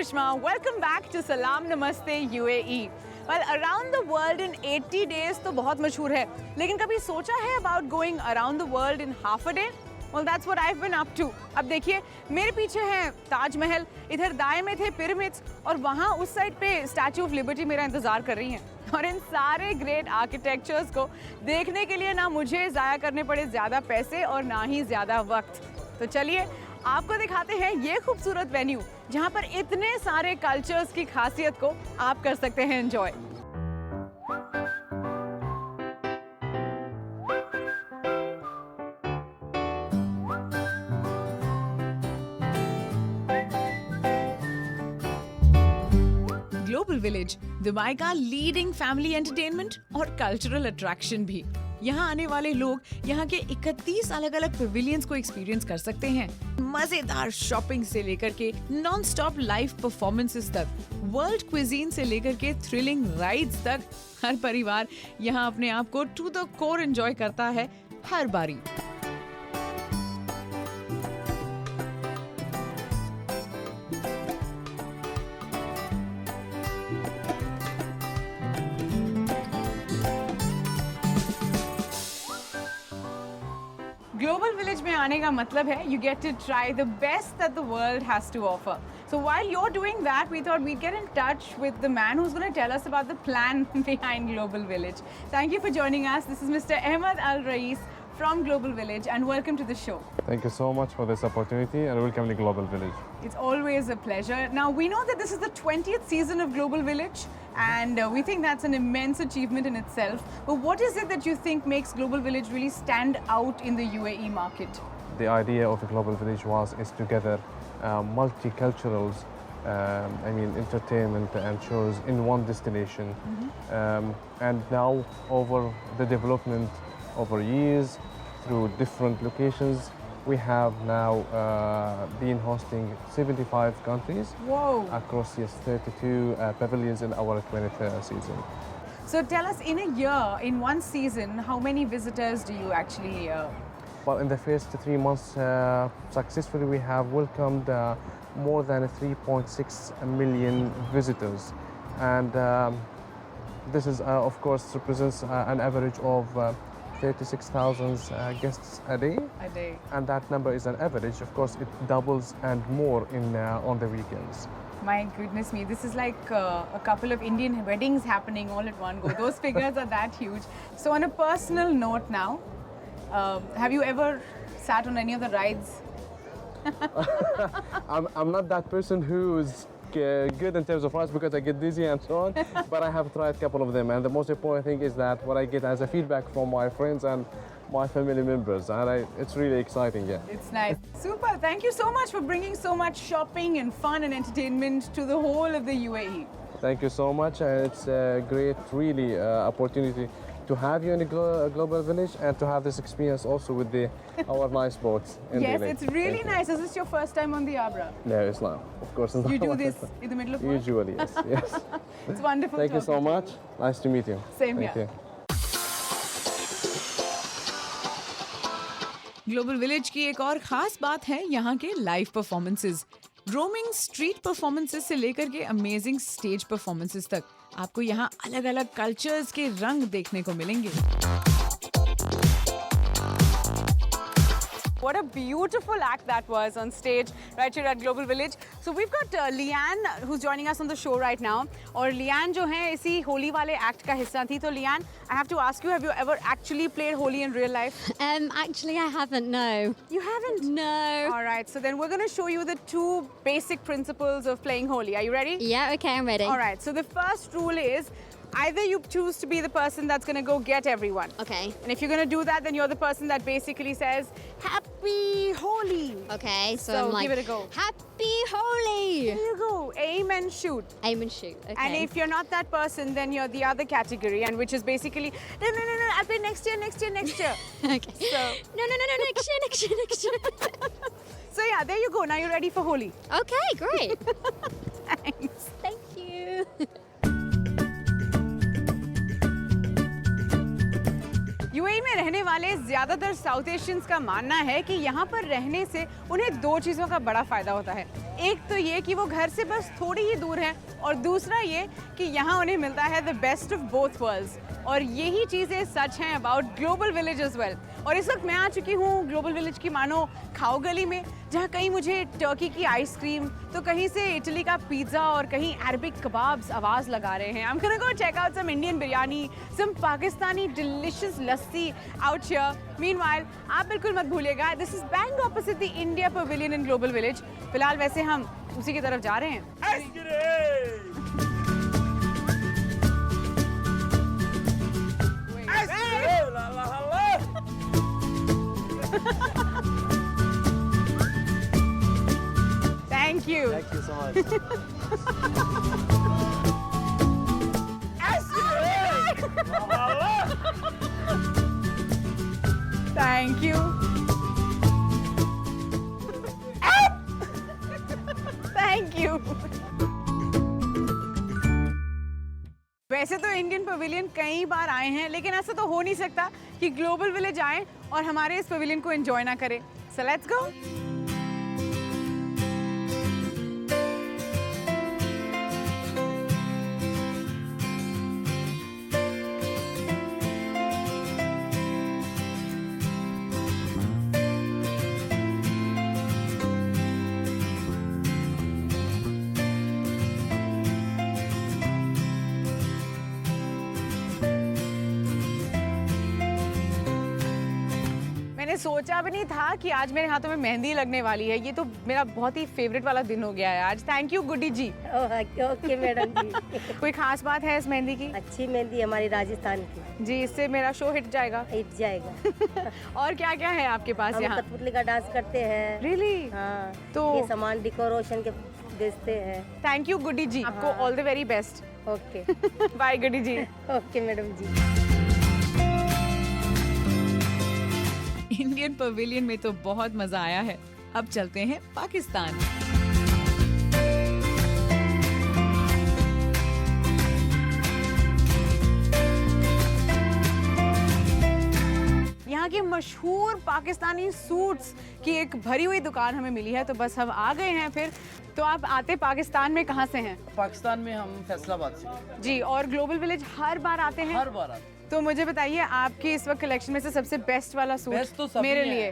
Karishma. Welcome back to Salam Namaste UAE. Well, around the world in 80 days तो बहुत मशहूर है, लेकिन कभी सोचा है about going around the world in half a day? Well, that's what I've been up to. अब देखिए, मेरे पीछे है ताजमहल, इधर दाएं में थे पिरामिड्स और वहाँ उस साइड पे स्टैचू ऑफ लिबर्टी मेरा इंतजार कर रही हैं। और इन सारे ग्रेट आर्किटेक्चर्स को देखने के लिए ना मुझे ज़ाया करने पड़े ज़्यादा पैसे और ना ही ज़्यादा वक्त। तो चलिए आपको दिखाते हैं ये खूबसूरत वेन्यू जहाँ पर इतने सारे कल्चर्स की खासियत को आप कर सकते हैं एंजॉय। ग्लोबल विलेज दुबई का लीडिंग फैमिली एंटरटेनमेंट और कल्चरल अट्रैक्शन भी। यहाँ आने वाले लोग यहाँ के 31 अलग अलग पेविलियंस को एक्सपीरियंस कर सकते हैं। मजेदार शॉपिंग से लेकर के नॉन स्टॉप लाइव परफॉर्मेंसेस तक, वर्ल्ड क्विजीन से लेकर के थ्रिलिंग राइड्स तक, हर परिवार यहाँ अपने आप को टू द कोर एंजॉय करता है हर बारी। ग्लोबल विलेज में आने का मतलब है you get to try the best that the world has to offer. So while you're doing that, we thought we'd get in touch with the man who's going to tell us about the plan behind Global Village. Thank you for joining us. This is Mr. Ahmed Al Rais from Global Village and welcome to the show. Thank you so much for this opportunity and welcome to Global Village. It's always a pleasure. Now we know that this is the 20th season of Global Village and we think that's an immense achievement in itself. But what is it that you think makes Global Village really stand out in the UAE market? The idea of the Global Village is to gather multicultural entertainment and shows in one destination. And now over the development over years through different locations, we have now been hosting 75 countries. Whoa! Across 32 pavilions in our 20th season. So tell us, in a year, in one season, how many visitors do you actually Well, in the first 3 months, successfully we have welcomed more than 3.6 million visitors. And this is, of course, represents an average of 36,000 guests a day. And that number is an average. Of course, it doubles and more on the weekends. My goodness me, this is like a couple of Indian weddings happening all at one go. Those figures are that huge. So on a personal note now, have you ever sat on any of the rides? I'm not that person who's good in terms of rides because I get dizzy and so on, but I have tried a couple of them, and the most important thing is that what I get as a feedback from my friends and my family members, and it's really exciting, yeah. It's nice. Super, thank you so much for bringing so much shopping and fun and entertainment to the whole of the UAE. Thank you so much, and it's a great, really opportunity to have you in the Global Village and to have this experience also with our nice boats. Yes, it's really nice. Is this your first time on the Abra? No, it's not. Of course it's not. You do this in the middle of work? Usually, yes. Yes. It's wonderful. Thank you so much. Nice to meet you. Same Thank here. You. Global village की एक और खास बात है यहाँ के live performances. Roaming street performances से लेकर के अमेजिंग स्टेज परफॉर्मेंसेस तक आपको यहाँ अलग-अलग कल्चर्स के रंग देखने को मिलेंगे। What a beautiful act that was on stage right here at Global Village. So we've got Leanne who's joining us on the show right now. और Leanne जो है इसी होली वाले act का हिस्सा थी। तो Leanne, I have to ask you, have you ever actually played Holi in real life? Actually, I haven't, no. You haven't? No. All right, so then we're going to show you the two basic principles of playing Holi. Are you ready? Yeah, okay, I'm ready. All right, so the first rule is either you choose to be the person that's going to go get everyone. Okay. And if you're going to do that, then you're the person that basically says, Happy Holi. Okay, so I'm like, give it a go. Happy Holi. Here you go. Aim and shoot. Aim and shoot, okay. And if you're not that person, then you're the other category, and which is basically, no, I'll play next year. Okay. So, No, next year. so yeah, there you go. Now you're ready for Holi. Okay, great. Thanks. Thank you. UAE में रहने वाले ज्यादातर south Asians का मानना है कि यहाँ पर रहने से उन्हें दो चीज़ों का बड़ा फायदा होता है। एक तो ये कि वो घर से बस थोड़ी ही दूर है, और दूसरा ये कि यहाँ उन्हें मिलता है the best of both worlds. और यही चीज़ें सच हैं about global village as well. और इस वक्त मैं आ चुकी हूँ ग्लोबल विलेज की मानो खाओ गली में, जहाँ कहीं मुझे टर्की की आइसक्रीम, तो कहीं से इटली का पिज़्ज़ा और कहीं अरबिक कबाब्स आवाज़ लगा रहे हैं। I'm gonna go check out some Indian biryani, some Pakistani delicious lassi out here. Meanwhile, आप बिल्कुल मत भूलिएगा, this is bang opposite the India Pavilion in Global Village। फिलहाल वैसे हम उसी की तरफ जा रहे हैं। Thank you. Thank you so much. Thank you. Thank you. वैसे तो इंडियन पवेलियन कई बार आए हैं, लेकिन ऐसा तो हो नहीं सकता कि ग्लोबल विलेज आए और हमारे इस पवेलियन को एंजॉय ना करें। So let's go. मैंने सोचा भी नहीं था कि आज मेरे हाथों में मेहंदी लगने वाली है। ये तो मेरा बहुत ही फेवरेट वाला दिन हो गया है आज। Thank you Guddi ji. Okay madam ji. कोई खास बात है इस मेहंदी की? अच्छी मेहंदी हमारी राजस्थान की, जी, इससे मेरा शो हिट जाएगा। हिट जाएगा। और क्या क्या है आपके पास हम यहाँ? कठपुतली का डांस करते हैं। रियली? हाँ, तो ये सामान डेकोरेशन के बेचते हैं। थैंक यू गुड्डी जी, आपको all the very best. Okay bye Guddi ji. Okay madam ji. Indian pavilion में तो बहुत मजा आया है। अब चलते हैं पाकिस्तान। यहाँ की मशहूर पाकिस्तानी सूट्स की एक भरी हुई दुकान हमें मिली है, तो बस हम आ गए हैं फिर। तो आप आते पाकिस्तान में कहाँ से हैं? पाकिस्तान में हम फैसलाबाद से। जी, और ग्लोबल विलेज हर बार आते हैं? हर बार आते हैं। तो मुझे बताइए, आपकी इस वक्त कलेक्शन में से सबसे बेस्ट वाला सूट बेस्ट तो सभी मेरे हैं। लिए।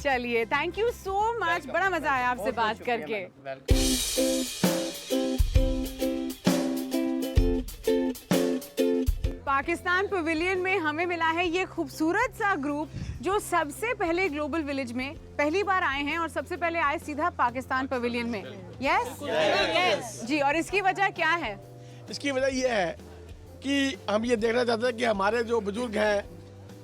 चलिए, थैंक यू सो मच, बड़ा मजा आया आपसे बात करके। पाकिस्तान पवेलियन में हमें मिला है ये खूबसूरत सा ग्रुप, जो सबसे पहले ग्लोबल विलेज में पहली बार आए हैं और सबसे पहले आए सीधा पाकिस्तान पवेलियन में। यस जी, और इसकी वजह क्या है? इसकी वजह यह है कि हम ये देखना चाहते हैं कि हमारे जो बुजुर्ग हैं,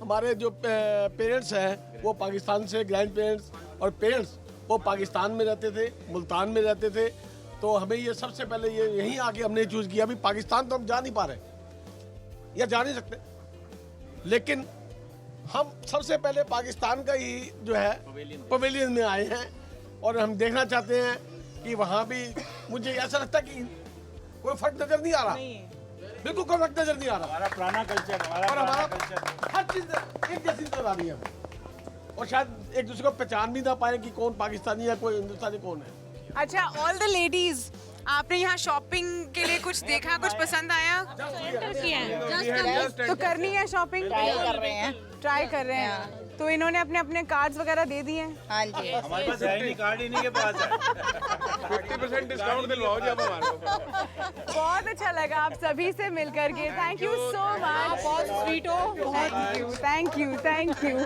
हमारे जो पेरेंट्स हैं, वो पाकिस्तान से, ग्रैंड पेरेंट्स और पेरेंट्स वो पाकिस्तान में रहते थे, मुल्तान में रहते थे। तो हमें ये सबसे पहले ये यहीं आके हमने चूज़ किया। अभी पाकिस्तान तो हम जा नहीं पा रहे या जा नहीं सकते, लेकिन हम सबसे पहले पाकिस्तान का ही जो है पवेलियन में आए हैं और हम देखना चाहते हैं कि वहाँ भी मुझे ऐसा लगता है कि कोई फर्क नज़र नहीं आ रहा, बिल्कुल कोई फर्क नज़र नहीं आ रहा। हमारा पुराना कल्चर, और हमारा हर चीज़ एक जैसी नजर आ रही है, और शायद एक दूसरे को पहचान भी ना पाए कि कौन पाकिस्तानी है, कोई हिंदुस्तानी कौन है। अच्छा, ऑल द लेडीज, आपने यहाँ शॉपिंग के लिए कुछ देखा, कुछ पसंद आया? तो करनी है शॉपिंग? ट्राई कर रहे हैं। तो इन्होंने अपने अपने कार्ड्स वगैरह दे दिए हैं? हाँ जी। हमारे पास है नहीं, कार्ड ही नहीं के पास है। 50% डिस्काउंट दिलवाओ जी आप हमारे को। बहुत अच्छा लगा आप सभी से मिलकर के। Thank you so much. बहुत स्वीट हो। Thank you, thank you, thank you.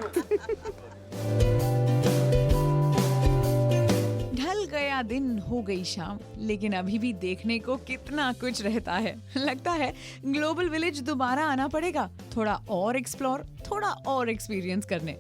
ढल गया दिन, हो गई शाम, लेकिन अभी भी देखने को कितना कुछ रहता है। लगता है ग्लोबल विलेज दोबारा आना पड़ेगा, थोड़ा और एक्सप्लोर, थोड़ा और एक्सपीरियंस करने।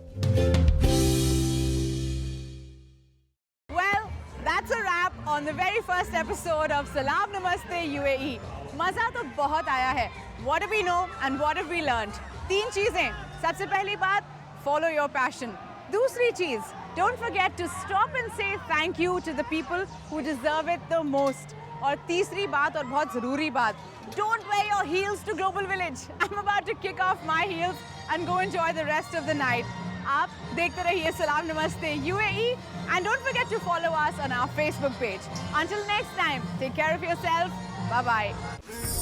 Well, that's a wrap on the very first episode of Salam Namaste UAE. मजा तो बहुत आया है। What have we know and what have we learned? 3 चीजें। सबसे पहली बात, follow your passion. दूसरी चीज, don't forget to stop and say thank you to the people who deserve it the most. और तीसरी बात और बहुत ज़रूरी बात, don't wear your heels to Global Village. I'm about to kick off my heels and go enjoy the rest of the night. आप देखते रहिए सलाम नमस्ते UAE and don't forget to follow us on our Facebook page. Until next time, take care of yourself. Bye bye.